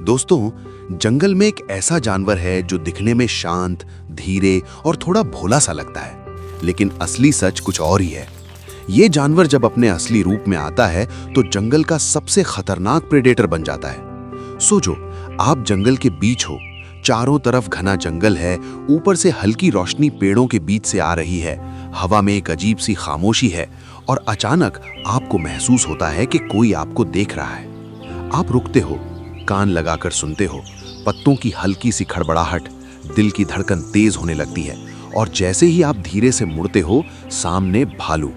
दोस्तों, जंगल में एक ऐसा जानवर है जो दिखने में शांत, धीरे और थोड़ा भोला सा लगता है, लेकिन असली सच कुछ और ही है। ये जानवर जब अपने असली रूप में आता है तो जंगल का सबसे खतरनाक प्रेडेटर बन जाता है। सोचो, आप जंगल के बीच हो, चारों तरफ घना जंगल है, ऊपर से हल्की रोशनी पेड़ों के बीच से आ रही है, हवा में एक अजीब सी खामोशी है और अचानक आपको महसूस होता है कि कोई आपको देख रहा है। आप रुकते हो, कान लगाकर सुनते हो, पत्तों की हल्की सी खड़बड़ाहट, दिल की धड़कन तेज होने लगती है और जैसे ही आप धीरे से मुड़ते हो, सामने भालू।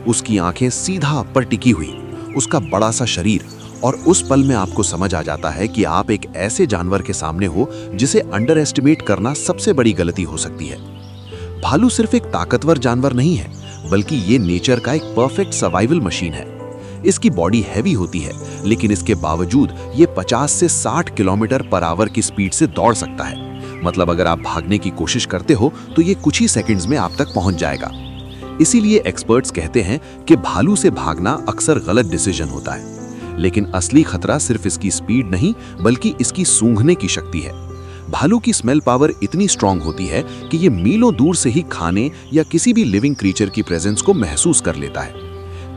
उसकी आंखें सीधा आप पर टिकी हुई, उसका बड़ा सा शरीर, और उस पल में आपको समझ आ जाता है कि आप एक ऐसे जानवर के सामने हो जिसे अंडर एस्टिमेट करना सबसे बड़ी गलती हो सकती है। भालू सिर्फ एक ताकतवर जानवर नहीं है, बल्कि ये नेचर का एक परफेक्ट सर्वाइवल मशीन है। इसकी बॉडी हैवी होती है, लेकिन इसके बावजूद ये 50 से 60 किलोमीटर पर आवर की स्पीड से दौड़ सकता है। मतलब अगर आप भागने की कोशिश करते हो तो ये कुछ ही सेकंड्स में आप तक पहुंच जाएगा। इसीलिए एक्सपर्ट्स कहते हैं कि भालू से भागना अक्सर गलत डिसीजन होता है। लेकिन असली खतरा सिर्फ इसकी स्पीड नहीं, बल्कि इसकी सूंघने की शक्ति है। भालू की स्मेल पावर इतनी स्ट्रांग होती है कि ये मीलों दूर से ही खाने या किसी भी लिविंग क्रीचर की प्रेजेंस को महसूस कर लेता है।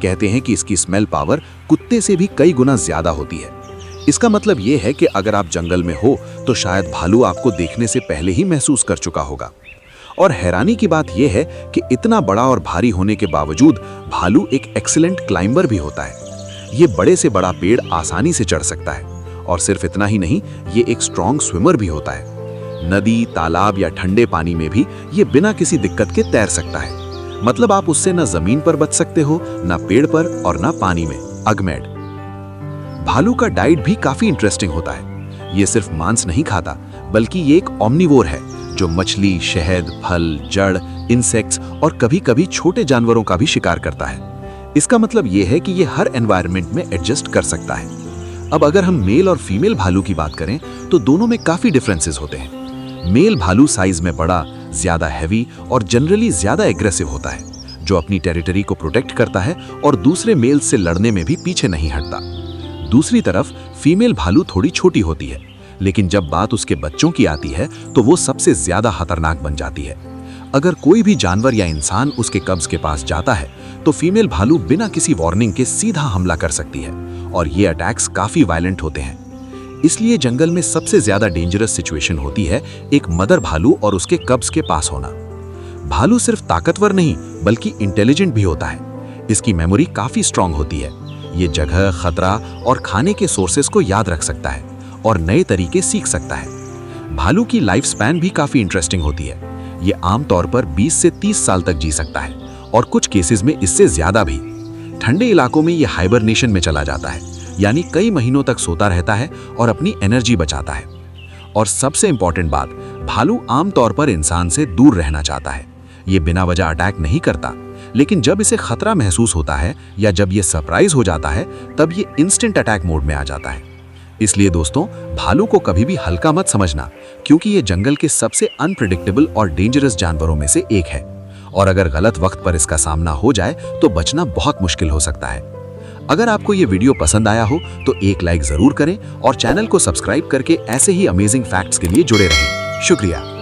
कहते हैं कि इसकी स्मेल पावर कुत्ते से भी कई गुना ज्यादा होती है। इसका मतलब ये है कि अगर आप जंगल में हो तो शायद भालू आपको देखने से पहले ही महसूस कर चुका होगा। और हैरानी की बात यह है कि इतना बड़ा और भारी होने के बावजूद भालू एक एक्सीलेंट क्लाइंबर भी होता है। ये बड़े से बड़ा पेड़ आसानी से चढ़ सकता है, और सिर्फ इतना ही नहीं, ये एक स्ट्रॉन्ग स्विमर भी होता है। नदी, तालाब या ठंडे पानी में भी ये बिना किसी दिक्कत के तैर सकता है। मतलब आप उससे ना जमीन पर बच सकते हो, ना पेड़ पर और ना पानी में। अगमेड भालू का डाइट भी काफी इंटरेस्टिंग होता है। ये सिर्फ मांस नहीं खाता, बल्कि ये एक ओमनिवोर है जो मछली, शहद, फल, जड़, इंसेक्ट्स और कभी-कभी छोटे जानवरों का भी शिकार करता है। इसका मतलब ये है कि ये हर एनवायरनमेंट में एडजस्ट कर सकता है। अब अगर हम मेल और फीमेल भालू की बात करें तो दोनों में काफी डिफरेंसेस होते हैं। मेल भालू साइज में बड़ा, ज्यादा हैवी और जनरली ज्यादा एग्रेसिव होता है, जो अपनी टेरिटरी को प्रोटेक्ट करता है और दूसरे मेल से लड़ने में भी पीछे नहीं हटता। दूसरी तरफ फीमेल भालू थोड़ी छोटी होती है, लेकिन जब बात उसके बच्चों की आती है तो वो सबसे ज्यादा खतरनाक बन जाती है। अगर कोई भी जानवर या इंसान उसके कब्ज के पास जाता है तो फीमेल भालू बिना किसी वार्निंग के सीधा हमला कर सकती है, और ये अटैक्स काफी वायलेंट होते हैं। इसलिए जंगल में सबसे ज्यादा डेंजरस सिचुएशन होती है एक मदर भालू और उसके कब्ज के पास होना। भालू सिर्फ ताकतवर नहीं, बल्कि इंटेलिजेंट भी होता है। इसकी मेमोरी काफी स्ट्रांग होती है। ये जगह, खतरा और खाने के सोर्सेस को याद रख सकता है और नए तरीके सीख सकता है। भालू की लाइफ स्पैन भी काफी इंटरेस्टिंग होती है। ये आमतौर पर 20 से 30 साल तक जी सकता है, और कुछ केसेस में इससे ज्यादा भी। ठंडे इलाकों में ये हाइबरनेशन में चला जाता है, यानी कई महीनों तक सोता रहता है और अपनी एनर्जी बचाता है। और सबसे इंपॉर्टेंट बात, भालू आमतौर पर इंसान से दूर रहना चाहता है। ये बिना वजह अटैक नहीं करता, लेकिन जब इसे खतरा महसूस होता है या जब ये सरप्राइज हो जाता है, तब ये इंस्टेंट अटैक मोड में आ जाता है। इसलिए दोस्तों, भालू को कभी भी हल्का मत समझना, क्योंकि ये जंगल के सबसे अनप्रेडिक्टेबल और डेंजरस जानवरों में से एक है। और अगर गलत वक्त पर इसका सामना हो जाए तो बचना बहुत मुश्किल हो सकता है। अगर आपको ये वीडियो पसंद आया हो तो एक लाइक जरूर करें और चैनल को सब्सक्राइब करके ऐसे ही अमेजिंग फैक्ट्स के लिए जुड़े रहें। शुक्रिया।